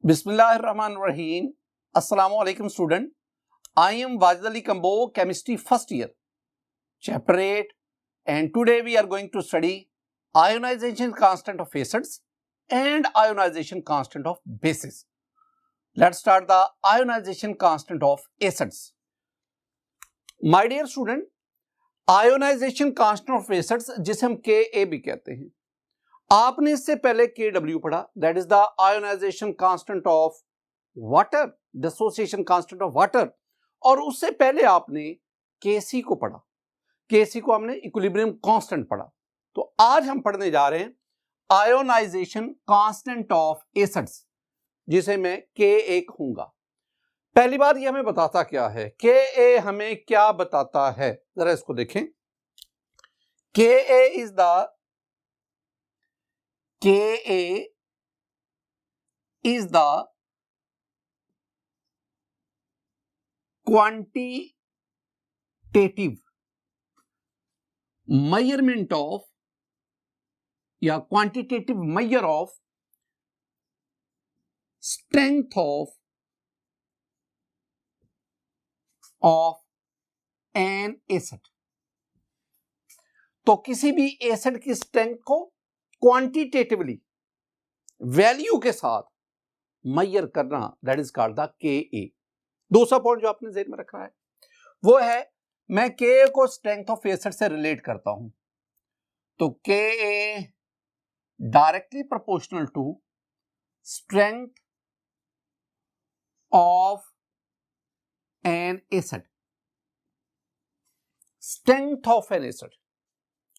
Bismillahirrahmanirrahim. Assalamu alaikum student. I am Wajid Ali Kambo, chemistry first year, chapter 8, and today we are going to study ionization constant of acids and ionization constant of bases. Let's start the ionization constant of acids. My dear student, ionization constant of acids जिसे हम Ka भी कहते हैं, आपने इससे पहले Kw पढ़ा, that is the ionisation constant of water, dissociation constant of water, और उससे पहले आपने Kc को पढ़ा, Kc को हमने इक्विलिब्रियम कांस्टेंट पढ़ा। तो आज हम पढ़ने जा रहे हैं आयोनाइजेशन कांस्टेंट ऑफ एसिड्स, जिसे मैं Ka कहूंगा। पहली बार ये हमें बताता क्या है, Ka हमें क्या बताता है, जरा इसको देखें। Ka is the quantitative measurement of या quantitative measure of strength of an acid। तो किसी भी एसिड की स्ट्रेंथ को क्वांटिटेटिवली वैल्यू के साथ मेजर करना, that is called the Ka। दूसरा पॉइंट जो आपने ज़हन में रखना है वो है, मैं Ka को स्ट्रेंथ ऑफ एसिड से रिलेट करता हूं, तो Ka directly proportional to strength of an acid. Strength of an acid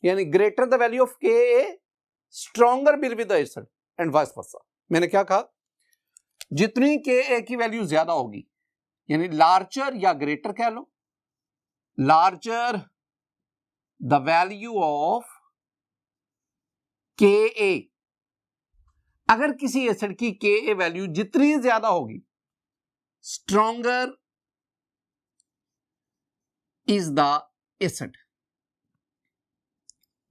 यानी greater the value of Ka stronger will be the acid and vice versa. मैंने क्या कहा, जितनी Ka की वैल्यू ज्यादा होगी, यानी लार्जर या ग्रेटर कह लो, larger the value of Ka, अगर किसी एसिड की Ka वैल्यू जितनी ज्यादा होगी, स्ट्रॉन्गर इज द एसिड,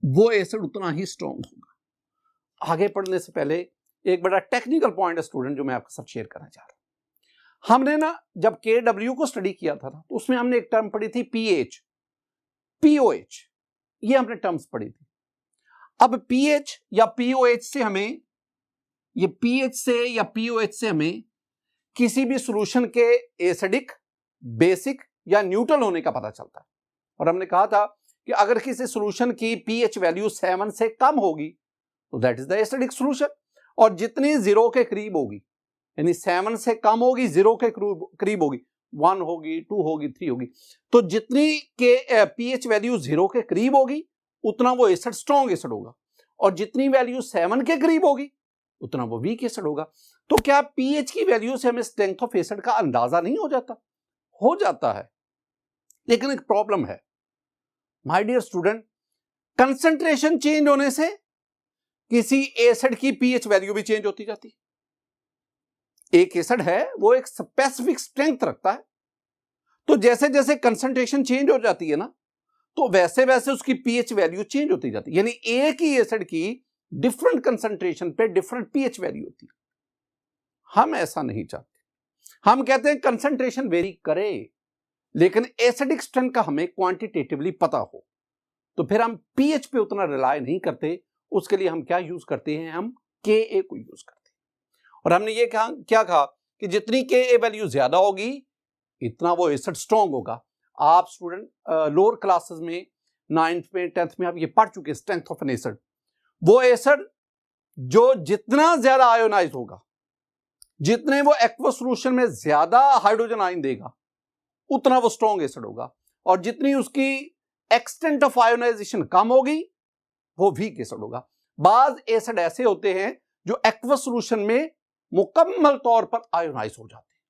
वो एसिड उतना ही स्ट्रॉन्ग होगा। आगे पढ़ने से पहले एक बड़ा टेक्निकल पॉइंट है स्टूडेंट, जो मैं आपके साथ शेयर करना चाह रहा हूं। हमने ना जब Kw को स्टडी किया था तो उसमें हमने एक टर्म पढ़ी थी pH, POH, ये हमने टर्म्स पढ़ी थी। अब pH या POH से हमें, ये pH से या POH से हमें किसी भी सॉल्यूशन के एसिडिक, बेसिक या न्यूट्रल होने का पता चलता है। और हमने कहा था कि अगर किसी सॉल्यूशन की pH वैल्यू 7 से कम होगी तो that is the acidic solution, और जितनी 0 के करीब होगी, यानी 7 से कम होगी, 0 के करीब होगी, 1 होगी, 2 होगी, 3 होगी, तो जितनी के pH वैल्यू 0 के करीब होगी उतना वो एसिड स्ट्रॉन्ग एसिड होगा, और जितनी वैल्यू 7 के करीब होगी उतना वो वीक एसिड होगा। तो क्या pH की वैल्यू से हमें स्ट्रेंथ ऑफ एसिड का अंदाजा नहीं हो जाता? हो जाता है, लेकिन एक प्रॉब्लम है my dear student, concentration change होने से किसी एसिड की pH वैल्यू भी चेंज होती जाती है। एक एसिड है वो एक स्पेसिफिक स्ट्रेंथ रखता है, तो जैसे जैसे कंसंट्रेशन चेंज हो जाती है ना, तो वैसे वैसे उसकी pH वैल्यू चेंज होती जाती है। यानी एक ही एसिड की डिफरेंट कंसंट्रेशन पे डिफरेंट pH वैल्यू होती है। हम ऐसा नहीं चाहते, हम कहते हैं कंसंट्रेशन वेरी करे, लेकिन एसिडिक स्ट्रेंथ का हमें क्वांटिटेटिवली पता हो। तो फिर हम pH पे उतना रिलाय नहीं करते, उसके लिए हम क्या यूज करते हैं, हम Ka को यूज करते हैं। और हमने ये क्या कहा कि जितनी Ka वैल्यू ज्यादा होगी इतना वो एसिड स्ट्रॉन्ग होगा। आप स्टूडेंट लोअर क्लासेस में 9th में 10th में आप ये पढ़ चुके स्ट्रेंथ ऑफ एन एसिड। वो एसिड जो जितना ज्यादा आयोनाइज होगा, जितने वो एक्वस सॉल्यूशन में ज्यादा हाइड्रोजन आयन देगा, उतना वो स्ट्रॉन्ग एसिड होगा, और जितनी उसकी एक्सटेंट ऑफ आयोनाइजेशन कम होगी वो वीक एसिड होगा। बाज एसिड ऐसे होते हैं जो एक्वस सॉल्यूशन में मुकम्मल तौर पर आयोनाइज हो जाते हैं,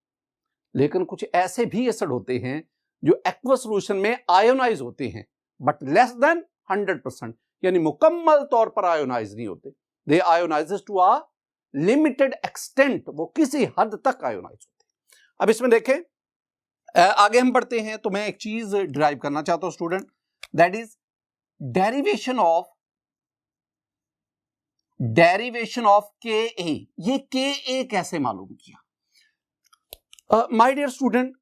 लेकिन कुछ ऐसे भी एसिड होते हैं जो एक्वस सॉल्यूशन में आयोनाइज होते हैं बट लेस देन 100%, यानी मुकम्मल तौर पर आयोनाइज नहीं होते। दे ionises to a limited extent, वो किसी हद तक आयोनाइज होते हैं। अब इसमें देखें, आगे हम बढ़ते हैं, तो मैं एक चीज डिराइव करना चाहता हूं student, that is derivation of derivation of के ए। ये के ए कैसे मालूम किया? माय डियर स्टूडेंट,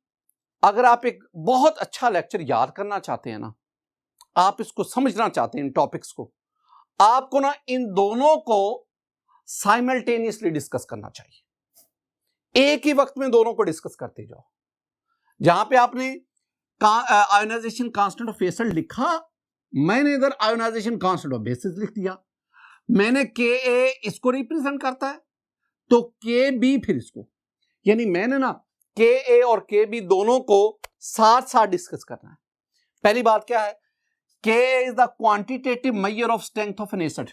अगर आप एक बहुत अच्छा लेक्चर याद करना चाहते हैं ना, आप इसको समझना चाहते हैं इन टॉपिक्स को, आपको ना इन दोनों को साइमल्टेनियसली डिस्कस करना चाहिए। एक ही वक्त में दोनों को डिस्कस करते जाओ। जहां पे आपने आयोनाइजेशन कांस्टेंट ऑफ एसिड लिखा, मैंने इधर आयोनाइजेशन कांस्टेंट ऑफ बेसिस लिख दिया। मैंने के ए इसको रिप्रेजेंट करता है, तो के बी फिर इसको, यानी मैंने ना के ए और के बी दोनों को साथ साथ डिस्कस करना है। पहली बात क्या है? K is the quantitative measure of strength of an acid.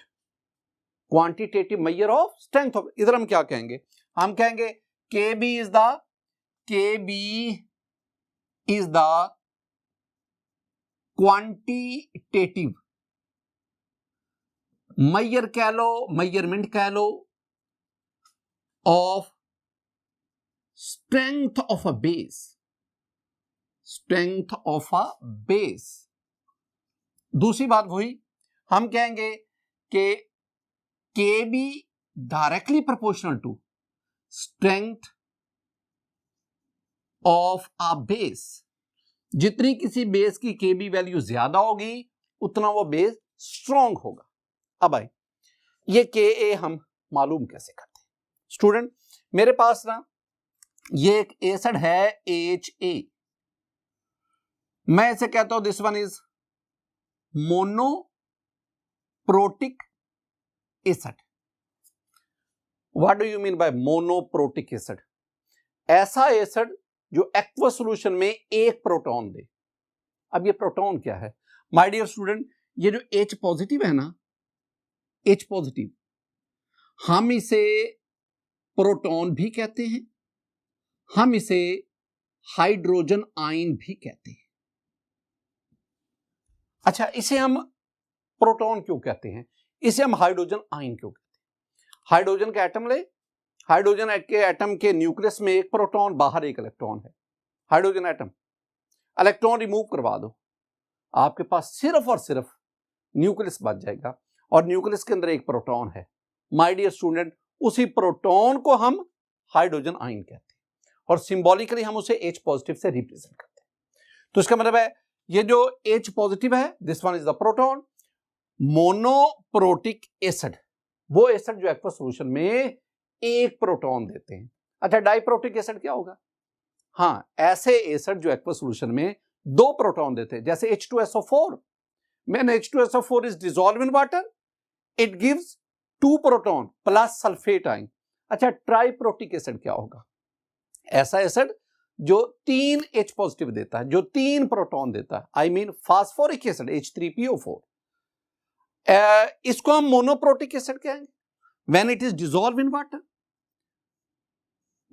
Quantitative measure of strength of, इधर हम क्या कहेंगे? हम कहेंगे K b is the quantitative measure कह लो, मेजरमेंट कह लो, of strength of a base. Strength of a base. दूसरी बात वही, हम कहेंगे कि K b directly proportional to strength of a base. जितनी किसी बेस की के बी वैल्यू ज्यादा होगी, उतना वो बेस स्ट्रॉन्ग होगा। अब आए, ये के ए हम मालूम कैसे करते हैं? स्टूडेंट, मेरे पास ना ये एक एसिड है HA, मैं इसे कहता हूं this one is monoprotic acid. What do you mean by monoprotic acid? ऐसा एसिड जो एक्वस सॉल्यूशन में एक प्रोटॉन दे। अब ये प्रोटॉन क्या है माय डियर स्टूडेंट? ये जो H पॉजिटिव है ना, H पॉजिटिव, हम इसे प्रोटॉन भी कहते हैं, हम इसे हाइड्रोजन आयन भी कहते हैं। अच्छा, इसे हम प्रोटॉन क्यों कहते हैं? इसे हम हाइड्रोजन आयन क्यों कहते हैं? हाइड्रोजन का एटम ले, हाइड्रोजन के एटम के न्यूक्लियस में एक प्रोटॉन, बाहर एक इलेक्ट्रॉन है। हाइड्रोजन एटम, इलेक्ट्रॉन रिमूव करवा दो, आपके पास सिर्फ और सिर्फ न्यूक्लियस बच जाएगा, और न्यूक्लियस के अंदर एक प्रोटॉन है। माय डियर स्टूडेंट, उसी प्रोटॉन को हम हाइड्रोजन आयन कहते हैं, और सिंबॉलिकली हम उसे H पॉजिटिव से रिप्रेजेंट करते हैं। तो इसका मतलब है ये जो H पॉजिटिव है, this one is the proton. Monoprotic acid, वो एसिड जो एक्वस सॉल्यूशन में एक प्रोटॉन देते हैं। अच्छा, डाइप्रोटिक एसिड क्या होगा? हाँ, ऐसे एसिड जो एक्वस सॉल्यूशन में दो प्रोटॉन देते हैं, जैसे H2SO4। मैंने H2SO4 is dissolve in water, it gives 2 proton plus sulphate ion. अच्छा, ट्राइप्रोटिक एसिड क्या होगा? ऐसा एसिड जो 3 H पॉजिटिव देता है, जो 3 प्रोटॉन देता है, I mean phosphoric acid H3PO4। इसको हम मोनोप्रोटिक एसिड कहेंगे when it is dissolve in water.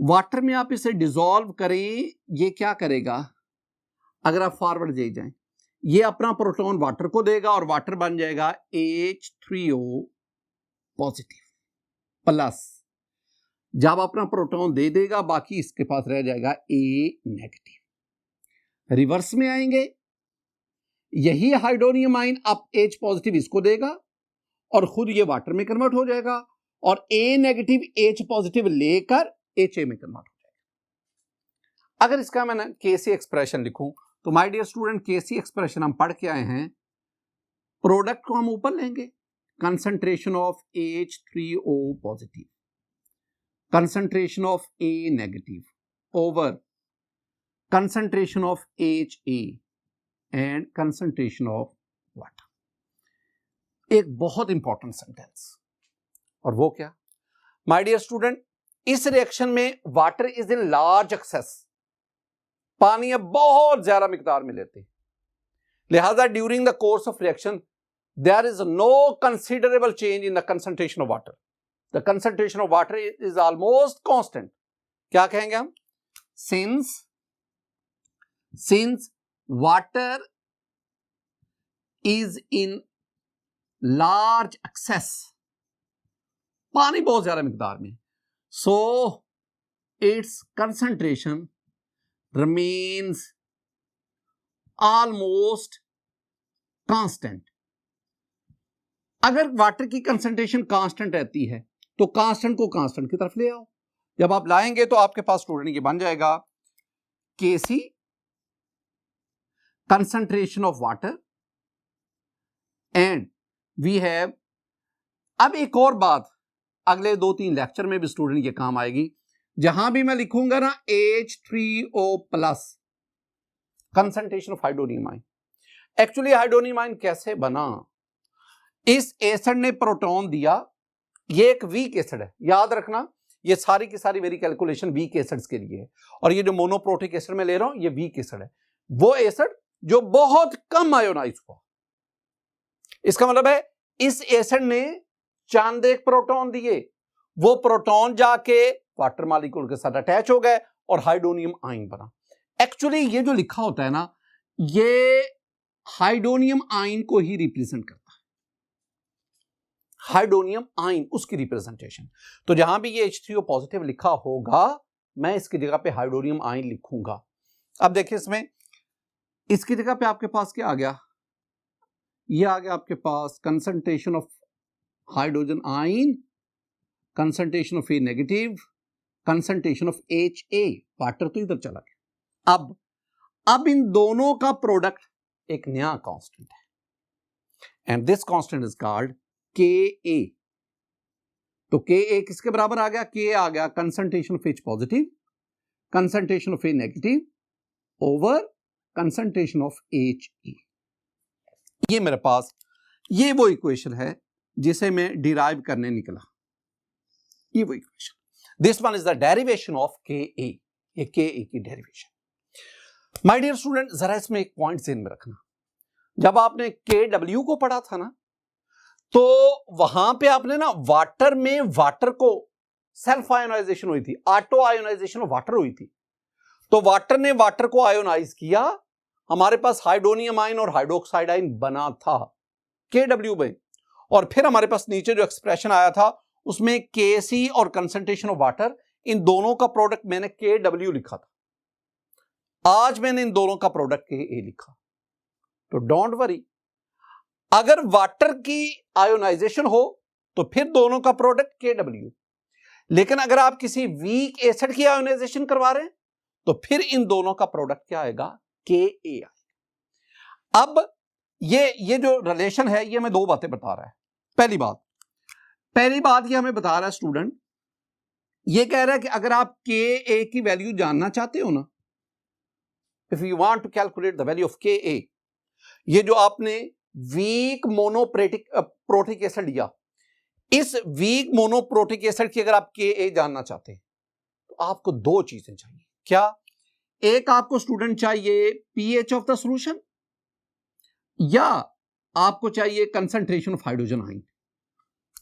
Water में आप इसे डिसॉल्व करें, ये क्या करेगा? अगर आप फॉरवर्ड ले जाएं, ये अपना प्रोटॉन वाटर को देगा और वाटर बन जाएगा H3O पॉजिटिव प्लस। जब अपना प्रोटॉन दे देगा, बाकी इसके पास रह जाएगा A नेगेटिव। रिवर्स में आएंगे, यही हाइड्रोनियम आयन अब H पॉजिटिव इसको देगा और खुद ये वाटर में कन्वर्ट हो जाएगा, और A नेगेटिव H पॉजिटिव लेकर HA में कन्वर्ट हो जाएगा। अगर इसका मैं केसी एक्सप्रेशन लिखूं, तो my dear student, KC expression हम पढ़ के आए हैं, प्रोडक्ट को हम ऊपर लेंगे, concentration of H3O positive, concentration of A negative over concentration of HA and concentration of water। एक बहुत इंपॉर्टेंट सेंटेंस, और वो क्या? माय डियर स्टूडेंट, इस रिएक्शन में water is in large excess, पानी अब बहुत ज्यादा मिकदार में लेते हैं, लिहाजा during the course of reaction there is no considerable change in the concentration of water. The concentration of water is almost constant। क्या कहेंगे हम? Since water is in large excess, पानी बहुत ज्यादा मिकदार में, so its concentration remains almost constant। अगर water की कंसंट्रेशन कांस्टेंट रहती है तो कांस्टेंट को कांस्टेंट की तरफ ले आओ। जब आप लाएंगे तो आपके पास स्टूडेंट ये बन जाएगा Kc concentration of water and we have. अब एक और बात अगले 2-3 लेक्चर में भी स्टूडेंट ये काम आएगी, जहां भी मैं लिखूंगा ना H3O plus concentration of hydronium ion. Actually hydronium ion कैसे बना, इस एसिड ने प्रोटॉन दिया, ये एक वीक एसिड है, याद रखना ये सारी की सारी मेरी कैलकुलेशन वीक एसिड्स के लिए है, और ये जो मोनोप्रोटिक एसिड में ले रहा हूं ये वीक एसिड है, वो एसिड जो बहुत कम आयोनाइज हुआ। इसका मतलब है इस एसिड ने चंद एक प्रोटॉन दिए, वो प्रोटॉन जाके वाटर मॉलिक्यूल के साथ अटैच हो गए और हाइड्रोनियम आयन बना। एक्चुअली ये जो लिखा होता है ना, ये हाइड्रोनियम आयन को ही रिप्रेजेंट करता है, हाइड्रोनियम आयन उसकी रिप्रेजेंटेशन। तो जहां भी ये H3O पॉजिटिव लिखा होगा मैं इसकी जगह पे हाइड्रोनियम आयन लिखूंगा। अब देखिए इसमें इसकी जगह पे आपके पास क्या आ गया, ये आ गया आपके पास concentration of hydrogen ion, concentration of A negative, concentration of HA, water तो इधर चला गया। अब इन दोनों का प्रोडक्ट एक नया कांस्टेंट है and this constant is called Ka। तो Ka किसके बराबर आ गया, Ka आ गया concentration of H positive, concentration of A negative over concentration of HA। ये मेरे पास ये वो इक्वेशन है जिसे मैं डिराइव करने निकला, ये वो equation. This one is the derivation of Ka, ये Ka की डेरिवेशन। माय डियर स्टूडेंट, जरा इसमें एक पॉइंट ध्यान में रखना, जब आपने Kw को पढ़ा था ना, तो वहां पे आपने ना वाटर में वाटर को सेल्फ आयोनाइजेशन हुई थी, ऑटो आयोनाइजेशन ऑफ वाटर हुई थी। तो वाटर ने वाटर को आयोनाइज किया, हमारे पास हाइड्रोनियम आयन और हाइड्रोक्साइड आयन बना था Kw में, और फिर हमारे पास नीचे जो एक्सप्रेशन आया था उसमें Kc और कंसंट्रेशन ऑफ वाटर, इन दोनों का प्रोडक्ट मैंने Kw लिखा था। आज मैंने इन दोनों का प्रोडक्ट Ka लिखा। तो डोंट वरी, अगर वाटर की आयोनाइजेशन हो तो फिर दोनों का प्रोडक्ट Kw, लेकिन अगर आप किसी वीक एसिड की आयोनाइजेशन करवा रहे हैं तो फिर इन दोनों का प्रोडक्ट क्या आएगा, Ka आएगा। अब ये जो रिलेशन है ये हमें दो बातें बता रहा है। पहली बात ये हमें बता रहा है स्टूडेंट, ये कह रहा है कि अगर आप Ka की वैल्यू जानना चाहते हो ना, if you want to calculate the value of Ka, ये जो आपने वीक मोनोप्रोटिक एसिड लिया, इस वीक मोनोप्रोटिक एसिड की अगर आप Ka जानना चाहते हैं तो आपको दो चीजें चाहिए। क्या? एक आपको स्टूडेंट चाहिए pH ऑफ द सॉल्यूशन, या आपको चाहिए कंसंट्रेशन ऑफ हाइड्रोजन आयन।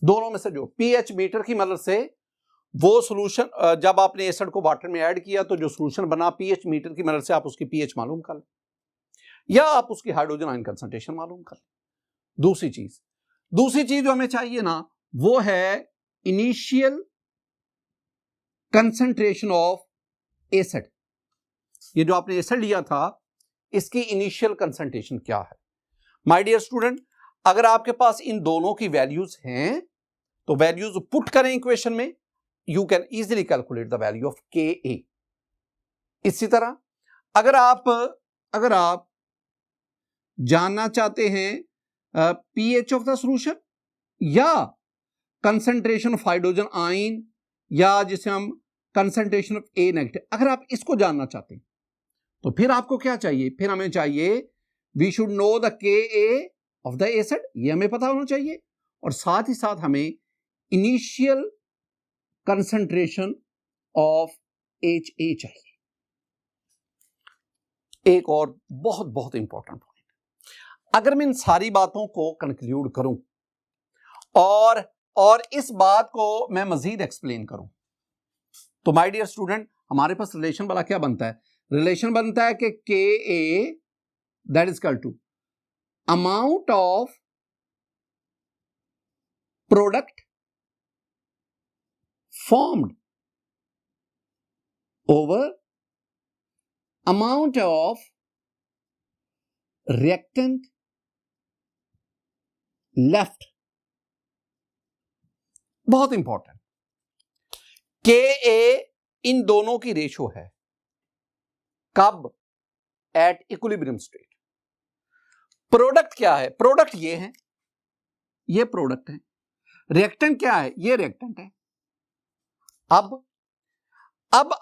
दोनों में से जो pH मीटर की मदद से वो सॉल्यूशन, जब आपने एसिड को वाटर में ऐड किया तो जो सॉल्यूशन बना pH मीटर की मदद से आप उसकी pH मालूम कर लें, या आप उसकी हाइड्रोजन आयन कंसंट्रेशन मालूम कर लें। दूसरी चीज जो हमें चाहिए ना, वो है इनिशियल कंसंट्रेशन ऑफ एसिड। ये जो आपने एसिड लिया था इसकी इनिशियल कंसंट्रेशन क्या है। माय डियर स्टूडेंट, अगर आपके पास इन दोनों की वैल्यूज हैं तो वैल्यूज पुट करें इक्वेशन में, you can easily calculate the value of Ka। इसी तरह अगर आप जानना चाहते हैं pH ऑफ द सॉल्यूशन या कंसंट्रेशन ऑफ हाइड्रोजन आयन, या जिसे हम कंसंट्रेशन ऑफ A नेगेटिव, अगर आप इसको जानना चाहते हैं तो फिर आपको क्या चाहिए, फिर हमें चाहिए we should know the Ka of the acid, ये हमें पता होना चाहिए, और साथ ही साथ हमें इनिशियल कंसंट्रेशन ऑफ HA चाहिए। एक और बहुत बहुत इंपॉर्टेंट पॉइंट, अगर मैं इन सारी बातों को कंक्लूड करूं और इस बात को मैं मजीद एक्सप्लेन करूं तो माय डियर स्टूडेंट, हमारे पास रिलेशन वाला क्या बनता है, रिलेशन बनता है कि Ka that is equal to amount of product formed over amount of reactant left बहुत इंपॉर्टेंट, Ka इन दोनों की रेशो है कब? At equilibrium state. प्रोडक्ट क्या है? प्रोडक्ट ये है, ये प्रोडक्ट है। रिएक्टेंट क्या है? ये रिएक्टेंट है। अब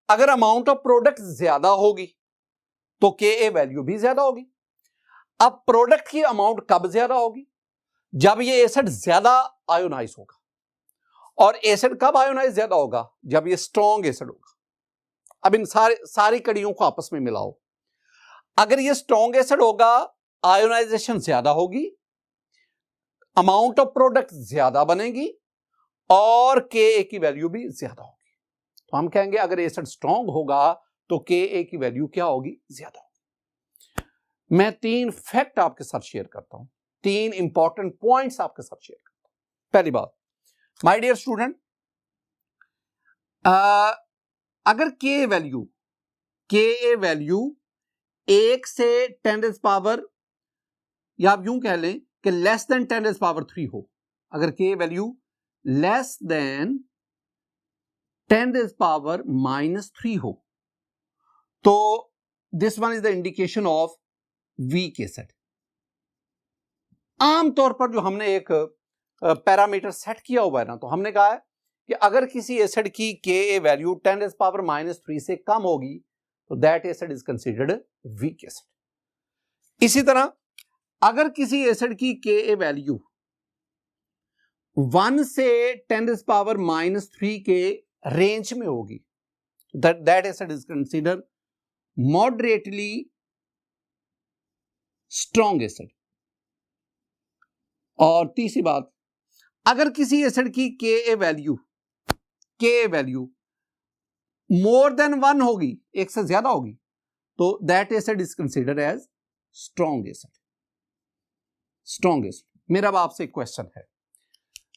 अगर अमाउंट ऑफ प्रोडक्ट ज्यादा होगी तो Ka वैल्यू भी ज्यादा होगी। अब प्रोडक्ट की अमाउंट कब ज्यादा होगी? जब ये एसिड ज्यादा आयोनाइज होगा। और एसिड कब आयोनाइज ज्यादा होगा? जब ये स्ट्रॉन्ग एसिड होगा। अब इन सारी कड़ियों को आपस में मिलाओ। अगर ये स्ट्रॉन्ग एसिड होगा, आयोनाइजेशन ज्यादा होगी, अमाउंट ऑफ प्रोडक्ट ज्यादा बनेगी और Ka की वैल्यू भी ज्यादा होगी। तो हम कहेंगे अगर एसिड स्ट्रॉन्ग होगा तो Ka की वैल्यू क्या होगी? ज्यादा होगी। मैं 3 फैक्ट आपके साथ शेयर करता हूं, 3 इंपॉर्टेंट पॉइंट्स आपके साथ शेयर करता हूं। पहली बात, माय डियर स्टूडेंट, अगर Ka वैल्यू 1 से 10 पावर, या आप यूं कह लें कि लेस देन 10 पावर 3 हो, अगर Ka value less than 10 power -3 हो तो this one is the indication of weak acid. आमतौर पर जो हमने एक पैरामीटर सेट किया हुआ है ना, तो हमने कहा है कि अगर किसी एसिड की Ka वैल्यू 10 पावर -3 से कम होगी तो that acid is considered weak acid. इसी तरह अगर किसी एसिड की Ka वैल्यू 1 से 10 पावर -3 के रेंज में होगी, that acid is considered moderately strong acid. और तीसरी बात, अगर किसी एसिड की Ka वैल्यू मोर देन 1 होगी, एक से ज्यादा होगी, तो that acid is considered as strong acid. Strong acid. मेरा अब आपसे एक क्वेश्चन है,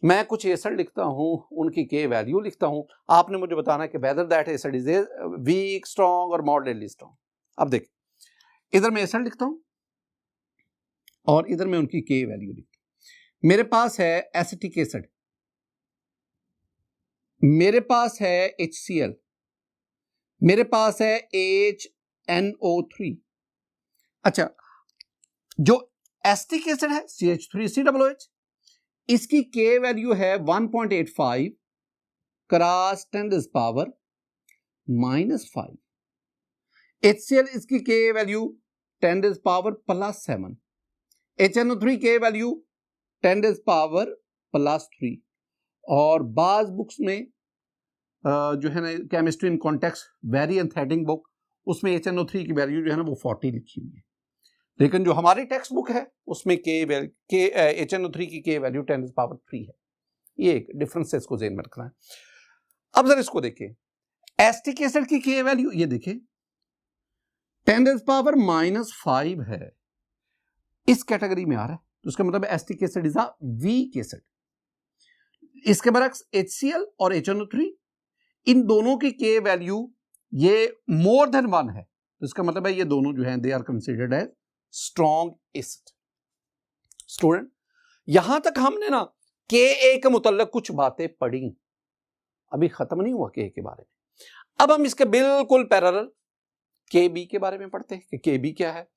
मैं कुछ एसिड लिखता हूं, उनकी Ka वैल्यू लिखता हूं, आपने मुझे बताना है कि whether that acid is weak, strong और मॉडरेटली स्ट्रॉन्ग। अब देख, इधर मैं एसिड लिखता हूं और इधर मैं उनकी Ka वैल्यू लिखता हूं। मेरे पास है एसिटिक एसिड, मेरे पास है HCl, मेरे पास है HNO3। अच्छा, जो एसिटिक एसिड है CH3COOH, इसकी K वैल्यू है 1.85 क्रॉस 10 पावर -5। HCl इसकी K value 10 power +7। HNO3 K value 10 power +3। और बाज बुक्स में जो है ना, chemistry in context very aesthetic book, उसमें HNO3 की वैल्यू जो है ना वो 40 लिखी हुई है। लेकिन जो हमारी टेक्स्ट बुक है उसमें HNO3 की K वैल्यू 10 पावर 3 है। ये एक डिफरेंस है, इसको ज़हन में रखना है। अब जरा इसको देखिए, एसिटिक एसिड की K वैल्यू ये देखिए 10 पावर -5 है, इस कैटेगरी में आ रहा है, तो उसका मतलब acetic acid is a weak acid. इसके बरक्स HCl और HNO3, इन दोनों की K वैल्यू ये मोर देन 1 है, तो इसका मतलब है ये दोनों जो हैं they are considered as strong acid. Student, यहां तक हमने ना Ka के मुतल्लिक कुछ बातें पढ़ी, अभी खत्म नहीं हुआ Ka के बारे में। अब हम इसके बिल्कुल पैरेलल Kb के बारे में पढ़ते हैं कि Kb क्या है।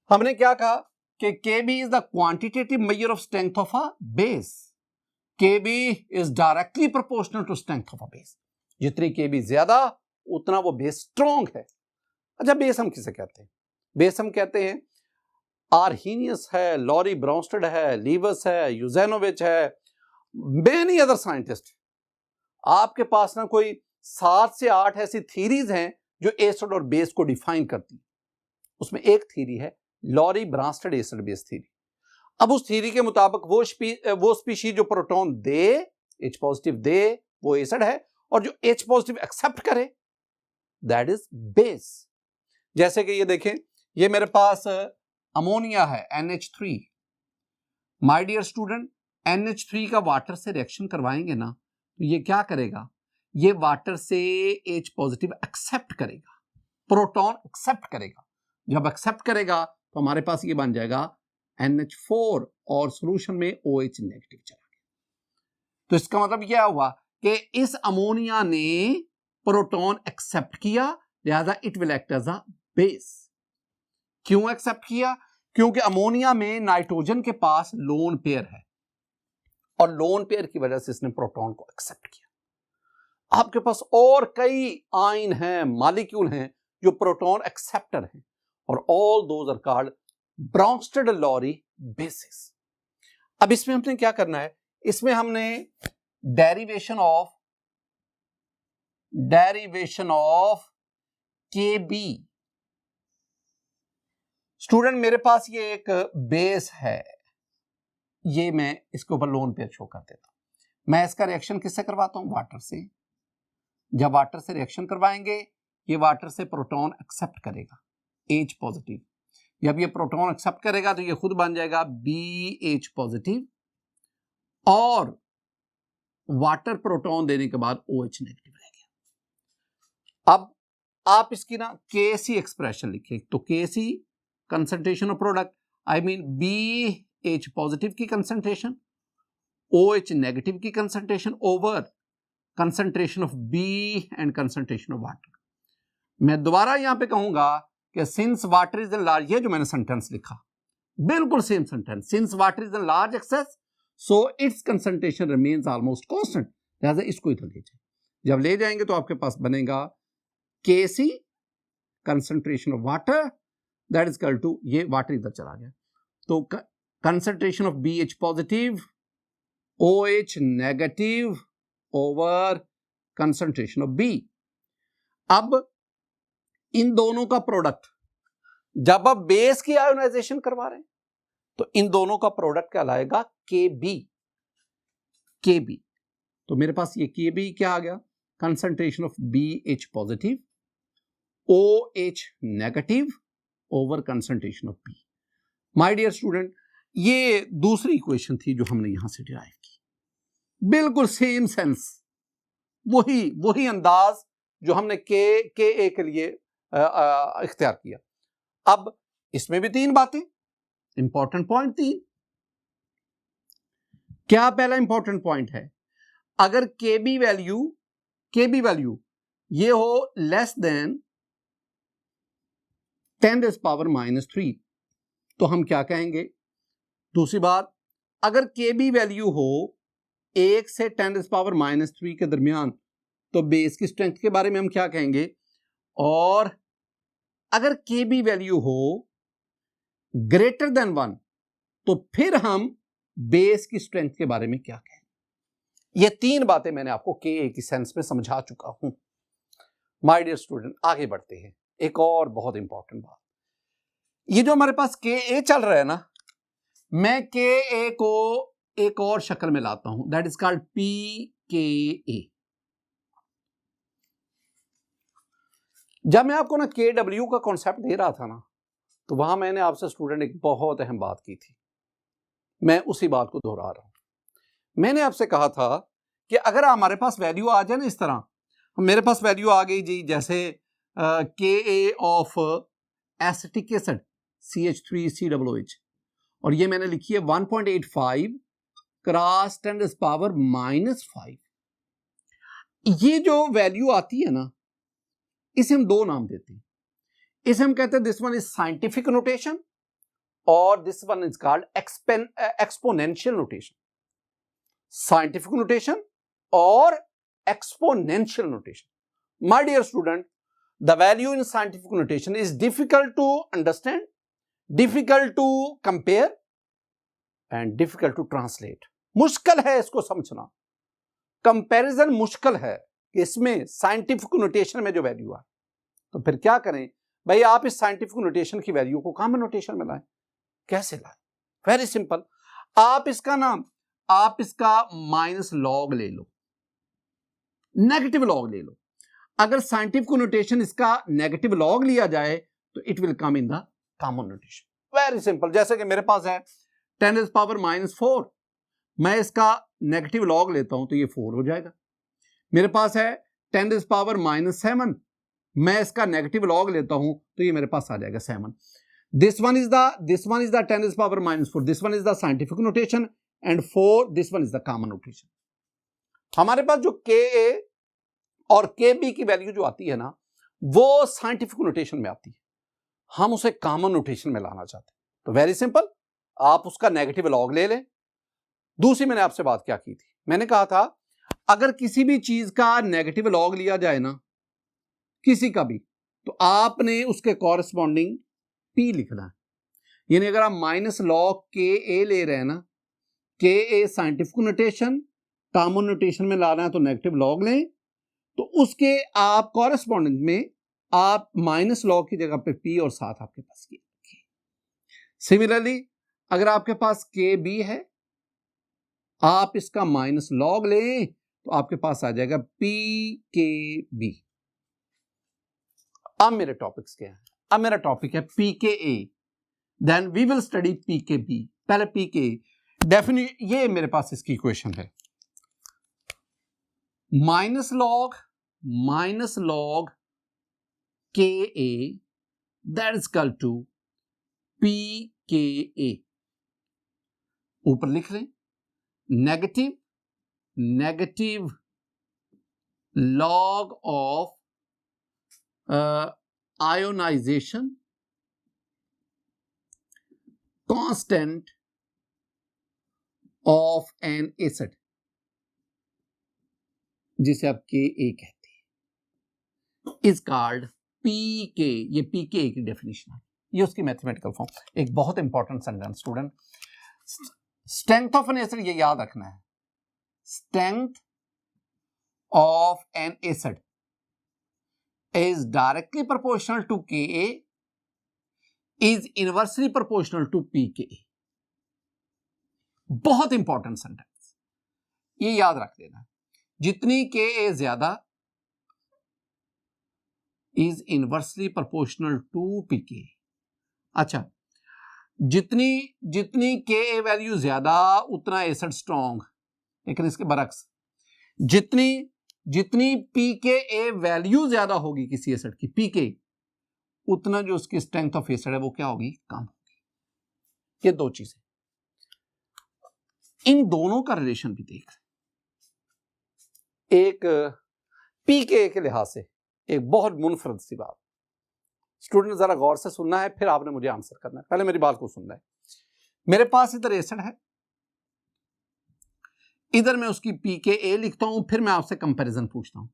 हमने क्या कहा कि Kb is the quantitative measure of strength of a base. Kb is directly proportional to strength of a base. जितनी Kb ज्यादा उतना वो बेस स्ट्रॉन्ग है। अच्छा, बेस हम किसे कहते हैं? बेस हम कहते हैं आर्हीनियस है, लॉरी ब्राउनस्टेड है, लीवस है, यूजेनोविच है, मेनी अदर साइंटिस्ट। आपके पास ना कोई 7 से 8 ऐसी थीरीज हैं जो एसिड और बेस को डिफाइन करती है। उसमें एक थीरी है लॉरी ब्राउनस्टेड एसिड बेस थीरी। अब उस थीरी के मुताबिक वो स्पीशीज जो प्रोटॉन दे, H पॉजिटिव दे, वो एसिड है, और जो H पॉजिटिव एक्सेप्ट करे दैट इज बेस। जैसे कि ये देखें, ये मेरे पास अमोनिया है NH3। My dear student, NH3 का वाटर से रिएक्शन करवाएंगे ना, तो ये क्या करेगा? ये वाटर से H पॉजिटिव एक्सेप्ट करेगा, प्रोटॉन एक्सेप्ट करेगा। जब एक्सेप्ट करेगा तो हमारे पास ये बन जाएगा NH4 और सॉल्यूशन में OH नेगेटिव चला गया। तो इसका मतलब क्या हुआ कि इस अमोनिया ने प्रोटॉन एक्सेप्ट किया, लिहाजा it will act as a base. क्यों एक्सेप्ट किया? क्योंकि अमोनिया में नाइट्रोजन के पास लोन पेयर है और लोन पेयर की वजह से इसने प्रोटॉन को एक्सेप्ट किया। आपके पास और कई आयन हैं, मॉलिक्यूल हैं जो प्रोटॉन एक्सेप्टर हैं, और all those are called Bronsted Lowry bases. अब इसमें हमने क्या करना है, इसमें हमने डेरिवेशन ऑफ KB। स्टूडेंट मेरे पास ये एक बेस है, ये मैं इसके ऊपर लोन पेयर शो कर देता हूं। मैं इसका रिएक्शन किससे करवाता हूं? वाटर से। जब वाटर से रिएक्शन करवाएंगे, ये वाटर से प्रोटॉन एक्सेप्ट करेगा H पॉजिटिव। जब ये प्रोटॉन एक्सेप्ट करेगा तो ये खुद बन जाएगा BH पॉजिटिव, और वाटर प्रोटॉन देने के बाद OH नेगेटिव रह गया। अब आप इसकी ना KC एक्सप्रेशन लिखें, तो KC concentration of product, I mean BH positive की कंसंट्रेशन, OH नेगेटिव की concentration over concentration of B and concentration of water. मैं दोबारा यहां पे कहूंगा कि since water is in large, ये जो मैंने सेंटेंस लिखा बिल्कुल same sentence, since water is in large access so it's concentration remains almost constant, लिहाजा इसको इधर ले जाए। जब ले जाएंगे तो आपके पास बनेगा KC concentration of water that is equal to, ये वाटर इधर चला गया, तो concentration of BH positive OH negative over concentration of B। अब इन दोनों का प्रोडक्ट, जब आप बेस की आयोनाइजेशन करवा रहे हैं तो इन दोनों का प्रोडक्ट कहलाएगा KB। तो मेरे पास ये KB क्या आ गया? Concentration of BH positive OH negative over concentration of B। My dear student, ये दूसरी इक्वेशन थी जो हमने यहां से डिराइव की, बिल्कुल सेम सेंस, वही अंदाज जो हमने KA के लिए इख्तियार किया। अब इसमें भी तीन बातें, इंपॉर्टेंट पॉइंट तीन। क्या पहला इंपॉर्टेंट पॉइंट है? अगर KB वैल्यू ये हो लेस देन 10⁻³ तो हम क्या कहेंगे? दूसरी बात, अगर KB वैल्यू हो 1 से 10⁻³ के दरमियान तो बेस की स्ट्रेंथ के बारे में हम क्या कहेंगे? और अगर KB वैल्यू हो ग्रेटर देन 1 तो फिर हम बेस की स्ट्रेंथ के बारे में क्या कहेंगे? ये तीन बातें मैंने आपको KA की सेंस में समझा चुका हूं। माय डियर स्टूडेंट, आगे बढ़ते हैं। एक और बहुत इंपॉर्टेंट बात, ये जो हमारे पास KA चल रहा है ना, मैं KA को एक और शक्ल में लाता हूं, दैट इज कॉल्ड pKa। जब मैं आपको ना KW का कॉन्सेप्ट दे रहा था ना, तो वहां मैंने आपसे स्टूडेंट एक बहुत अहम बात की थी, मैं उसी बात को दोहरा रहा हूं। मैंने आपसे कहा था कि अगर हमारे पास वैल्यू आ जाए ना इस तरह, मेरे पास वैल्यू आ गई जी, जैसे KA of acetic acid CH3COOH, और ये मैंने लिखी है 1.85 क्रॉस 10⁻⁻5। ये जो वैल्यू आती है ना, इसे हम दो नाम देते हैं। इसे हम कहते हैं this one is scientific notation और this one is called exponential notation. Scientific notation और exponential notation. My dear student, the value in scientific notation is difficult to understand, difficult to compare and difficult to translate. मुश्किल है इसको समझना, comparison मुश्किल है कि इसमें साइंटिफिक नोटेशन में जो वैल्यू है। तो फिर क्या करें भाई, आप इस साइंटिफिक नोटेशन की वैल्यू को कॉमन नोटेशन में लाएं। कैसे लाएं? वेरी सिंपल, आप इसका माइनस लॉग ले लो, नेगेटिव लॉग ले लो। अगर साइंटिफिक नोटेशन इसका नेगेटिव लॉग लिया जाए तो it will come in the common notation. Very simple, जैसे कि मेरे पास है 10⁻⁴, मैं इसका नेगेटिव लॉग लेता हूं तो ये 4 हो जाएगा। मेरे पास है 10⁻⁷, मैं इसका नेगेटिव लॉग लेता हूं तो ये मेरे पास आ जाएगा 7। This one is the 10⁻⁴, this one is the scientific notation, and 4 this one is the common notation. हमारे पास जो Ka और Kb की वैल्यू जो आती है ना, वो साइंटिफिक नोटेशन में आती है, हम उसे कॉमन नोटेशन में लाना चाहते हैं। तो वेरी सिंपल, आप उसका नेगेटिव लॉग ले लें। दूसरी मैंने आपसे बात क्या की थी, मैंने कहा था अगर किसी भी चीज का नेगेटिव लॉग लिया जाए ना, किसी का भी, तो आपने उसके कॉरेस्पॉन्डिंग P लिखना है। यानी अगर आप माइनस लॉग Ka ले रहे हैं ना, Ka scientific notation, common notation में ला रहे हैं तो नेगेटिव लॉग लें, तो उसके आप कॉरेस्पॉन्डिंग में आप माइनस लॉग की जगह पे P और साथ आपके पास K। सिमिलरली अगर आपके पास Kb है, आप इसका माइनस लॉग लें तो आपके पास आ जाएगा Pkb। अब मेरे टॉपिक्स क्या है, अब मेरा टॉपिक है Pka, then we will study Pkb। पहले Pka डेफिनेट, ये मेरे पास इसकी इक्वेशन है, minus log Ka that is equal to Pka। ऊपर लिख लें negative log of ionization constant of an acid, जिसे आप Ka कहते हैं, इज कॉल्ड Pk। ये Pka की डेफिनेशन है, ये उसकी मैथमेटिकल फॉर्म। एक बहुत important sentence student, strength of an acid, ये याद रखना है, strength of an acid is directly proportional to Ka is inversely proportional to Pka। बहुत इंपॉर्टेंट सेंटेंस, ये याद रख देना, जितनी Ka ज्यादा is inversely proportional to Pka। अच्छा, जितनी Ka वैल्यू ज्यादा उतना एसिड स्ट्रॉन्ग, लेकिन इसके बरक्स जितनी Pka वैल्यू ज्यादा होगी किसी एसिड की Pk, उतना जो उसकी स्ट्रेंथ ऑफ एसिड है वो क्या होगी, कम होगी। ये दो चीजें, इन दोनों का रिलेशन भी देख, एक Pka के लिहाज से एक बहुत मुनफरद सी बात, स्टूडेंट जरा गौर से सुनना है, फिर आपने मुझे आंसर करना है, पहले मेरी बात को सुनना है। मेरे पास इधर एसिड है, इधर मैं उसकी Pka लिखता हूं, फिर मैं आपसे कंपैरिजन पूछता हूं।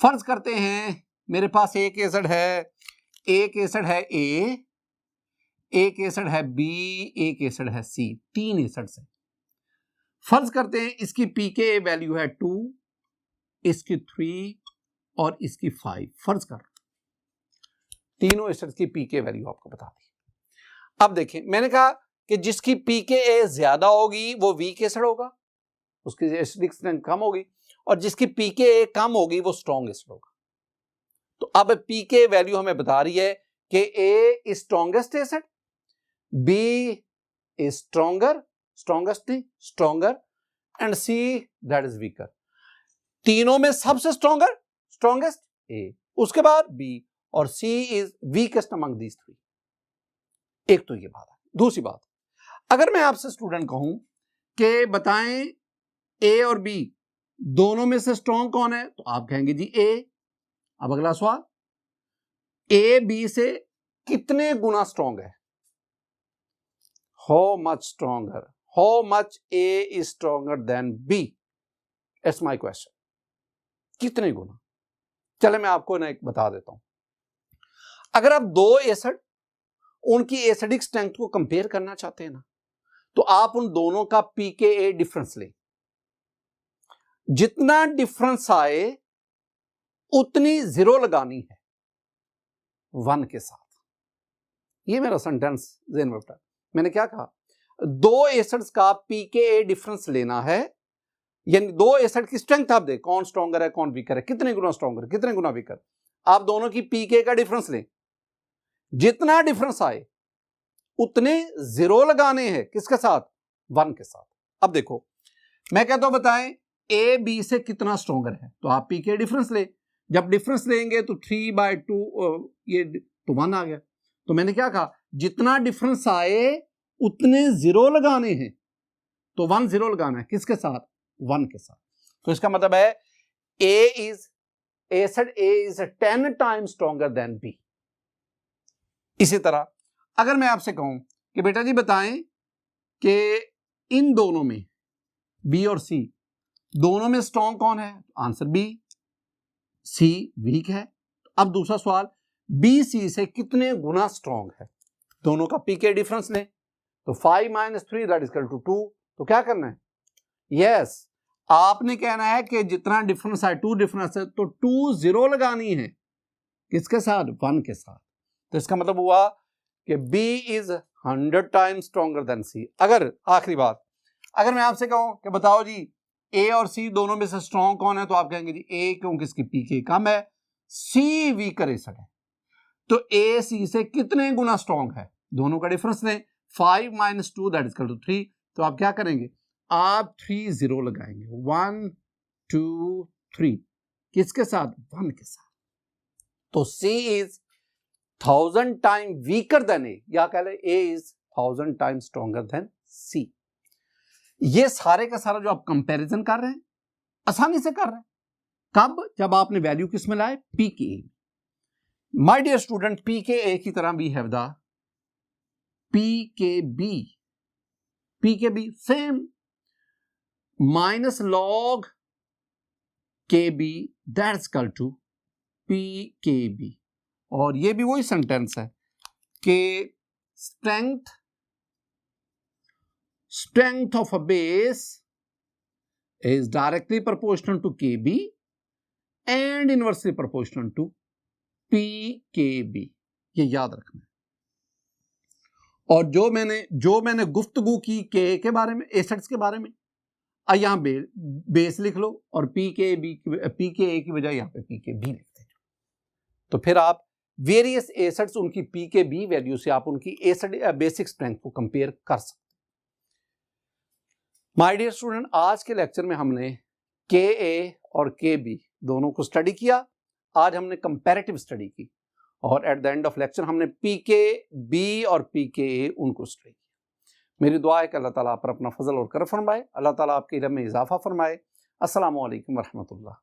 फर्ज करते हैं मेरे पास एक एसिड है A, एक एसिड है B, एक एसिड है C, तीन एसिड्स हैं। फर्ज करते हैं इसकी Pka वैल्यू है 2, इसकी 3 और इसकी 5। फर्ज कर, तीनों एसिड्स की Pka वैल्यू आपको बता दी। अब देखें, मैंने कहा कि जिसकी Pka ज्यादा होगी वो वीक एसिड होगा, उसकी एसिडिक स्ट्रेंथ कम होगी, और जिसकी Pka कम होगी वो स्ट्रॉन्ग एसिड होगा। तो अब Pka वैल्यू हमें बता रही है कि A is strongest acid, B is strongest and C that is weaker. तीनों में सबसे स्ट्रॉन्गेस्ट A, उसके बाद B, और C is weakest among these three. एक तो ये बात है। दूसरी बात, अगर मैं आपसे स्टूडेंट कहूं कि बताएं A और B दोनों में से स्ट्रॉन्ग कौन है, तो आप कहेंगे जी A। अब अगला सवाल, A B से कितने गुना स्ट्रॉन्ग है, how much stronger, how much A is stronger than B, it's my question, कितने गुना। चले मैं आपको ना एक बता देता हूं, अगर आप दो एसिड उनकी एसिडिक स्ट्रेंथ को कंपेयर करना चाहते हैं ना, तो आप उन दोनों का Pka डिफरेंस लें, जितना डिफरेंस आए उतनी जीरो लगानी है 1 के साथ। ये मेरा सेंटेंस ज़हन में बैठा। मैंने क्या कहा, दो एसिड्स का Pka डिफरेंस लेना है, यानी दो एसिड की स्ट्रेंथ आप दें, कौन स्ट्रॉन्गर है कौन वीकर है, कितने गुना स्ट्रॉन्गर कितने गुना वीकर, आप दोनों की Pka का डिफरेंस लें, जितना डिफरेंस आए उतने जीरो लगाने हैं, किसके साथ, 1 के साथ। अब देखो मैं कहता हूं बताएं A B से कितना स्ट्रॉन्गर है, तो आप Pka डिफरेंस ले, जब डिफरेंस लेंगे तो 3/2 ये तो 1 आ गया। तो मैंने क्या कहा, जितना डिफरेंस आए उतने जीरो लगाने हैं, तो 1 जीरो लगाना है, किसके साथ, 1 के साथ। तो इसका मतलब है acid A is 10 times stronger than B। इसी तरह अगर मैं आपसे कहूं कि बेटा जी बताएं कि इन दोनों में B और C दोनों में स्ट्रॉन्ग कौन है, आंसर B, C वीक है। अब दूसरा सवाल, B C से कितने गुना स्ट्रॉन्ग है, दोनों का pK डिफरेंस लें तो 5 - 3 दैट इज इक्वल टू 2। तो क्या करना है, यस आपने कहना है कि जितना डिफरेंस है 2 डिफरेंस है तो 2 0 लगानी है, किसके साथ, 1 के साथ। तो इसका मतलब हुआ कि B is 100 times stronger than C। अगर आखिरी बात, अगर मैं आपसे कहूं कि बताओ जी A और C दोनों में से स्ट्रॉन्ग कौन है, तो आप कहेंगे जी A, क्योंकि इसकी pK कम है, C वीकर एसिड है। तो A C से कितने गुना स्ट्रॉन्ग है, दोनों का डिफरेंस लें, 5 - 2 दैट इज इक्वल टू 3। तो आप क्या करेंगे, आप 3 0 लगाएंगे, 1 2 3, किसके साथ, 1 के साथ। तो C is 1000 time weaker then A, या कह ले A is 1000 time stronger than C। ये सारे का सारा जो आप कंपैरिजन कर रहे हैं आसानी से कर रहे हैं, कब, जब आपने वैल्यू किस में लाए, pKa। My dear student, pKa की तरह भी है the pKb same -log Kb that is equal to pKb। और ये भी वही सेंटेंस है कि strength of a base is directly proportional to Kb and inversely proportional to pKb, ये याद रखना है। और जो मैंने गुफ्तगू की के के बारे में, एसिड्स के बारे में, यहां बेस लिख लो और pKa की बजाय यहां पे pKb लिख दो। तो फिर आप वेरियस एसिड्स उनकी pKb वैल्यू से आप उनकी एसिड बेसिक स्ट्रेंथ को कंपेयर कर सकते। माय डियर स्टूडेंट, आज के लेक्चर में हमने Ka और Kb दोनों को स्टडी किया। आज हमने कंपैरेटिव स्टडी की और at the end of lecture हमने pKb और pKa उनको स्टडी किया। मेरी दुआ है कि अल्लाह ताला आप पर अपना फजल और करम फरमाए, अल्लाह ताला आपके इल्म में इजाफा फरमाए। अस्सलामु अलैकुम व रहमतुल्लाह।